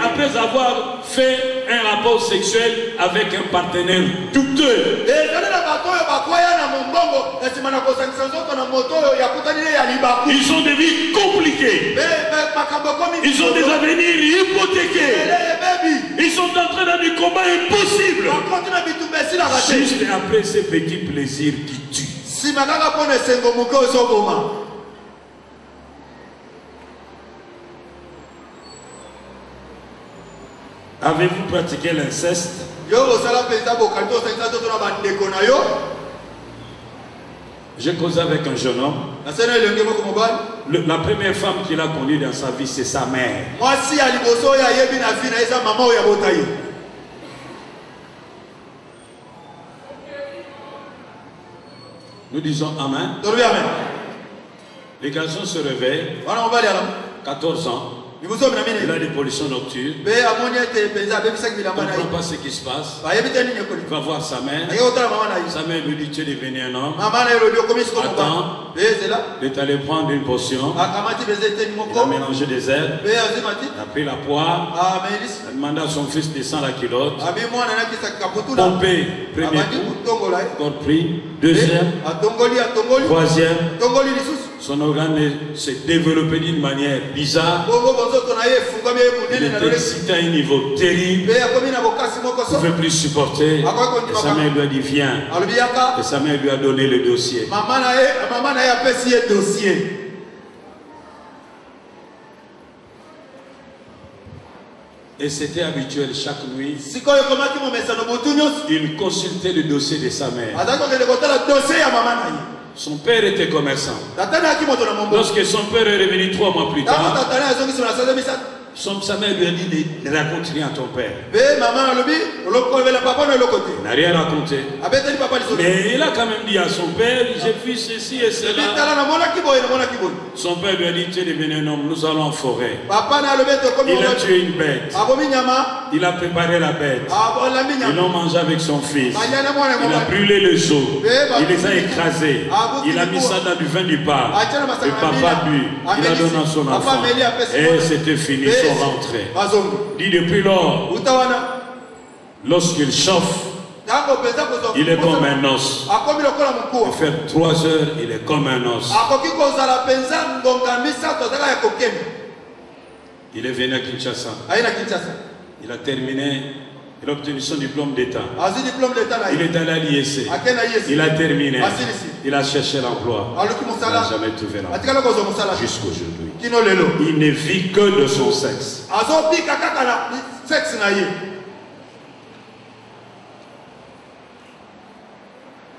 après avoir fait un rapport sexuel avec un partenaire douteux. Ils ont des vies compliquées. Ils ont des avenirs hypothéqués. Ils sont entrés dans des combats impossibles. Juste après ces petits plaisirs qui tuent. Avez-vous pratiqué l'inceste? J'ai causé avec un jeune homme. La première femme qu'il a connue dans sa vie, c'est sa mère. Nous disons Amen. Les garçons se réveillent. 14 ans. Il a des pollutions nocturnes. Il ne comprend pas ce qui se passe. Il va voir sa mère. Sa mère lui dit: tu es devenu un homme. Attends. Il est allé prendre une potion. Il a mélangé des herbes. Il a pris la poire. Il a demandé à son fils de descendre la culotte. Pompé, premier coup. Encore pris. Deuxième. Troisième. Son organe s'est développé d'une manière bizarre. Il était excité à un niveau terrible. Il ne pouvait plus supporter. Et sa mère lui a dit: viens. Et sa mère lui a donné le dossier. Et c'était habituel chaque nuit. Il consultait le dossier de sa mère. Son père était commerçant. Lorsque son père est revenu 3 mois plus tard, sa mère lui a dit: ne raconte rien à ton père. Il n'a rien raconté. Mais il a quand même dit à son père: j'ai vu ceci et cela. Son père lui a dit: tu es devenu un homme, nous allons en forêt. Il a tué une bête. Il a préparé la bête. Ils l'ont mangé avec son fils. Il a brûlé les os. Il les a écrasés. Il a mis ça dans du vin du pape. Le papa a bu. Il a donné à son enfant. Et c'était fini. Ils sont rentrés. Dit depuis lors, lorsqu'il chauffe, il est comme un os. Il fait 3 heures, il est comme un os. Il est venu à Kinshasa. Il a terminé. Il a obtenu son diplôme d'État. Il est allé à l'IEC. Il a terminé. Il a cherché l'emploi. Il n'a jamais trouvé l'emploi. Jusqu'aujourd'hui. Il ne vit que de son sexe.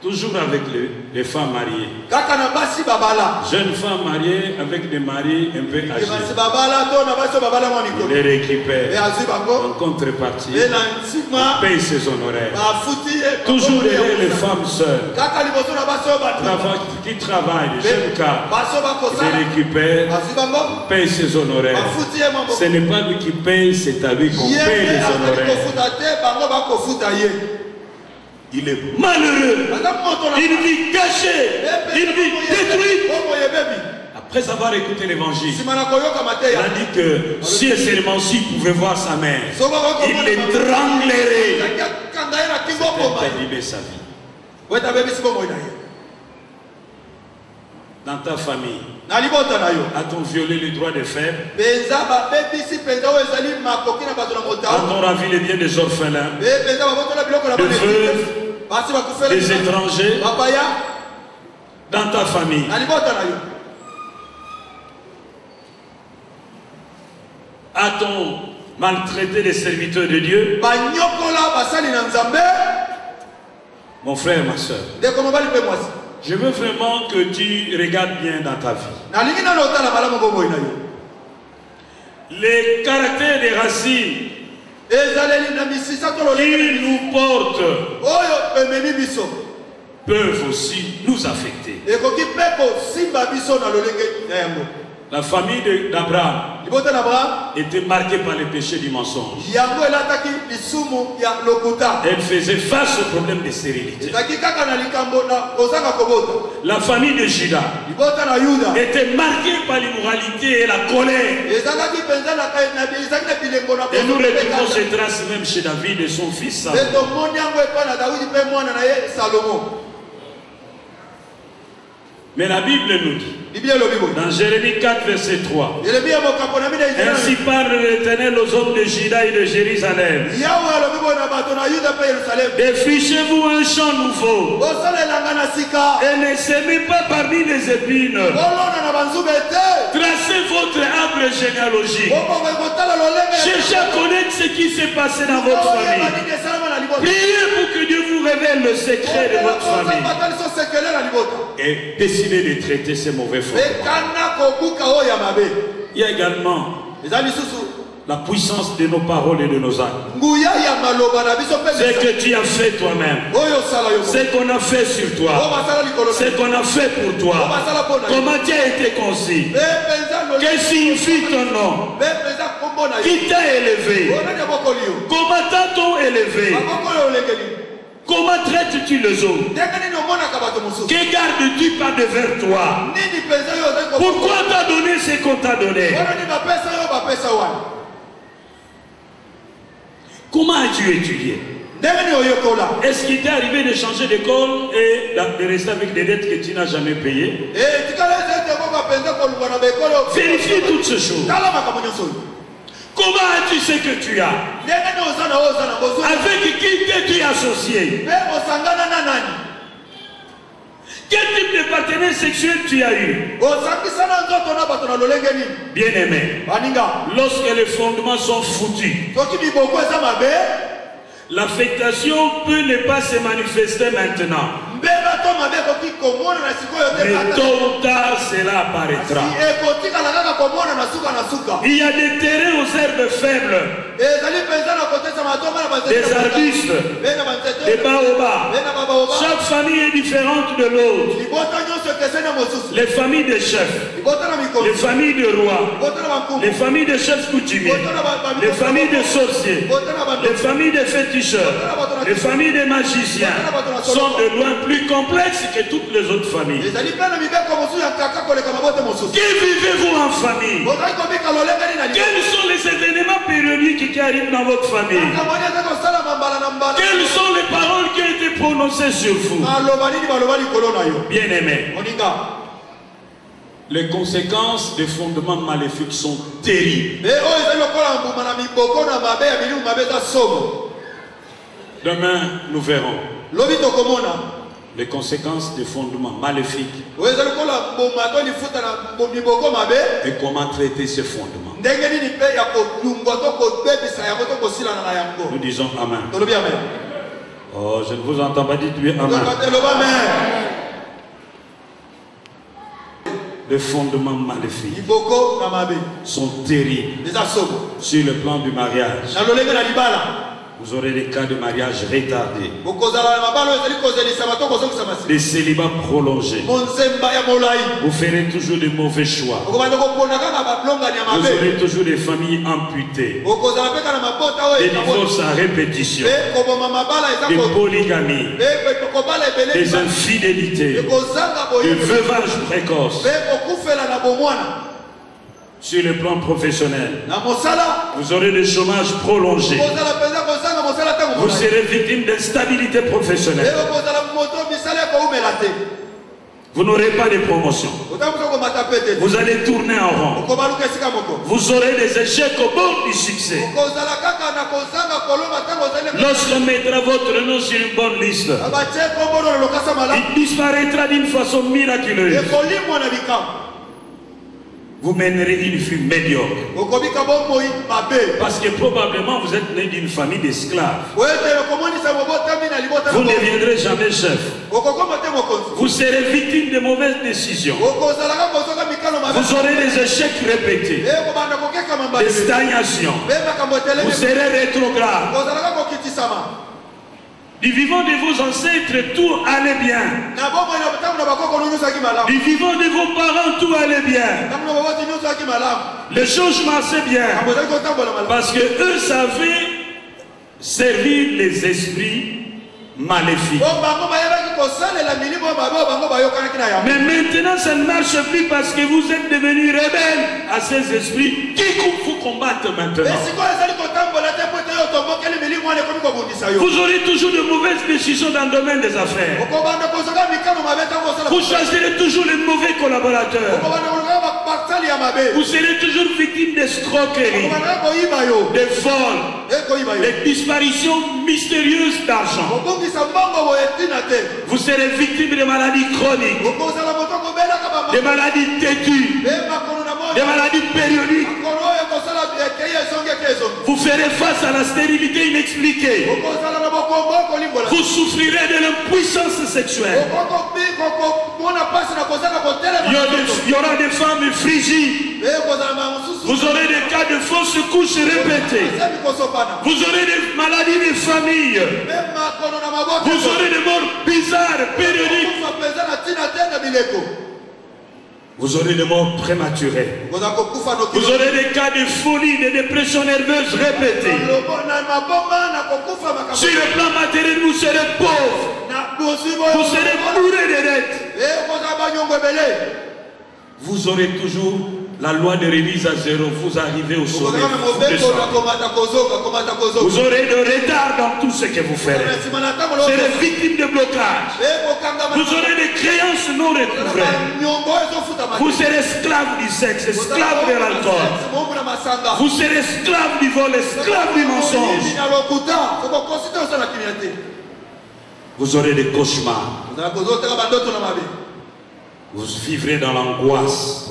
Toujours avec les femmes mariées. Jeunes femmes mariées avec des maris un peu âgés. Il les récupère. En contrepartie, il paye ses honoraires. Toujours derrière les femmes seules qui travaillent, les jeunes cas, il les récupère, paye ses honoraires. Ce n'est pas lui qui paye, c'est à lui qu'on paye les honoraires. Il est malheureux. Il vit caché. Il vit détruit. Après avoir écouté l'évangile, il a dit que si et seulement s'il pouvait voir sa mère, il l'étranglerait. C'était abîmer sa vie. Dans ta famille, a-t-on violé les droits des faibles? A-t-on ravi les biens des orphelins, des veuves, des étrangers? Dans ta famille, a-t-on maltraité les serviteurs de Dieu? Mon frère, ma soeur, je veux vraiment que tu regardes bien dans ta vie. Les caractères des racines qui nous portent peuvent aussi nous affecter. La famille d'Abraham était marquée par les péchés du mensonge. Elle faisait face au problème de stérilité. La famille de Juda était marquée par l'immoralité et la colère. Et nous retrouvons ces traces même chez David et son fils Salomon. Mais la Bible nous dit, dans Jérémie 4, verset 3, ainsi parle l'Éternel aux hommes de Juda et de Jérusalem. Défrichez-vous un champ nouveau et ne semez pas parmi les épines. Tracez votre arbre généalogique. Cherchez à connaître ce qui s'est passé dans votre famille. Priez pour que Dieu vous révèle le secret de votre famille. Et décidez de traiter ces mauvais fondements. Il y a également la puissance de nos paroles et de nos actes. Ce que tu as fait toi-même, ce qu'on a fait sur toi, ce qu'on a fait pour toi, comment tu as été conçu, que signifie ton nom, qui t'a élevé, comment t'a-t-on élevé, comment traites-tu les autres, que gardes-tu pas devers toi, pourquoi t'as donné ce qu'on t'a donné. Comment as-tu étudié? Est-ce qu'il t'est arrivé de changer d'école et de rester avec des dettes que tu n'as jamais payées? Vérifie toutes ces choses. Comment as-tu ce que tu as? Avec qui t'es-tu associé? Quel type de partenaire sexuel tu as eu? Bien aimé, lorsque les fondements sont foutus, l'affectation peut ne pas se manifester maintenant. Mais tôt ou tard, cela apparaîtra. Il y a des terrains aux herbes faibles, des arbustes, des baobabs. Chaque famille est différente de l'autre. Les familles de chefs, les familles de rois, les familles de chefs coutumiers, les familles de sorciers, les familles de féticheurs, les familles de magiciens sont de loin plus complexes que toutes les autres familles. Que vivez-vous en famille? Quels sont les événements périodiques qui arrivent dans votre famille? Quelles sont les paroles qui ont été prononcées sur vous? Bien aimé, les conséquences des fondements maléfiques sont terribles. Demain, nous verrons les conséquences des fondements maléfiques et comment traiter ces fondements. Nous disons Amen. Oh, je ne vous entends pas dire Amen. Les fondements maléfiques sont terribles sur le plan du mariage. Vous aurez des cas de mariage retardés, des célibats prolongés. Vous ferez toujours de mauvais choix. Vous aurez toujours des familles amputées, des divorces à répétition, des polygamies, des infidélités, des veuvages précoces. Sur le plan professionnel, vous aurez des chômages prolongés. Vous serez victime d'instabilité professionnelle. Vous n'aurez pas de promotion. Vous allez tourner en rond. Vous aurez des échecs au bord du succès. Lorsqu'on mettra votre nom sur une bonne liste, il disparaîtra d'une façon miraculeuse. Vous mènerez une vie médiocre. Parce que probablement vous êtes né d'une famille d'esclaves. Vous ne deviendrez jamais chef. Vous serez victime de mauvaises décisions. Vous aurez des échecs répétés, des stagnations. Vous serez rétrograde. Du vivant de vos ancêtres, tout allait bien. Du vivant de vos parents, tout allait bien. Le changement, c'est bien. Parce que eux savaient servir les esprits maléfiques. Mais maintenant, ça ne marche plus parce que vous êtes devenus rebelles à ces esprits qui vous combattent maintenant. Vous aurez toujours de mauvaises décisions dans le domaine des affaires. Vous choisirez toujours les mauvais collaborateurs. Vous serez toujours victime d'escroqueries, de vols, de disparitions mystérieuses d'argent. Vous serez victime de maladies chroniques, de maladies têtues, de maladies périodiques. Vous ferez face à la stérilité inexpliquée. Vous souffrirez de l'impuissance sexuelle. Il y aura des femmes frigides. Vous aurez des cas de fausses couches répétées. Vous aurez des maladies de famille. Vous aurez des morts bizarres, périodiques. Vous aurez des morts prématurées. Vous aurez des cas de folie, de dépression nerveuse répétées. Sur le plan matériel, vous serez pauvres. Vous serez bourrés de dettes. Vous aurez toujours la loi de remise à zéro. Vous arrivez au sommet. Vous aurez de retard dans tout ce que vous ferez. Vous serez victime de blocage. Vous aurez des créances non recouvrées. Vous serez esclave du sexe, esclave de l'alcool. Vous serez esclave du vol, esclave du mensonge. Vous aurez des cauchemars. Vous vivrez dans l'angoisse.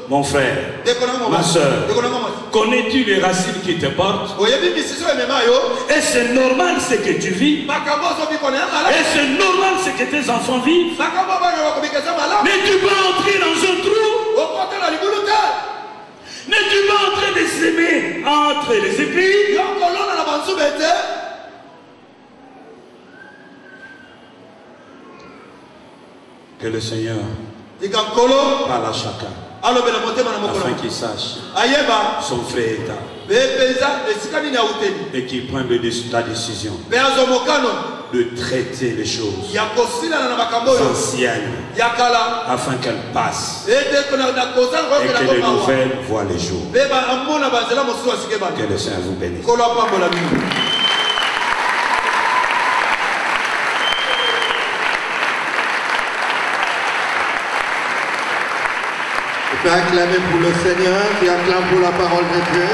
Mon frère, ma soeur, connais-tu les racines qui te portent? Et c'est normal ce que tu vis. Et c'est normal ce que tes enfants vivent. N'es-tu pas entré dans un trou? N'es-tu pas en train de s'aimer entre les épis? Que le Seigneur parle à chacun afin qu'il sache son frère et qu'il prenne la décision de traiter les choses anciennes afin qu'elles passent et que les nouvelles voient les jours. Que le Seigneur vous bénisse. Tu peux acclamer pour le Seigneur, tu acclames pour la parole de Dieu.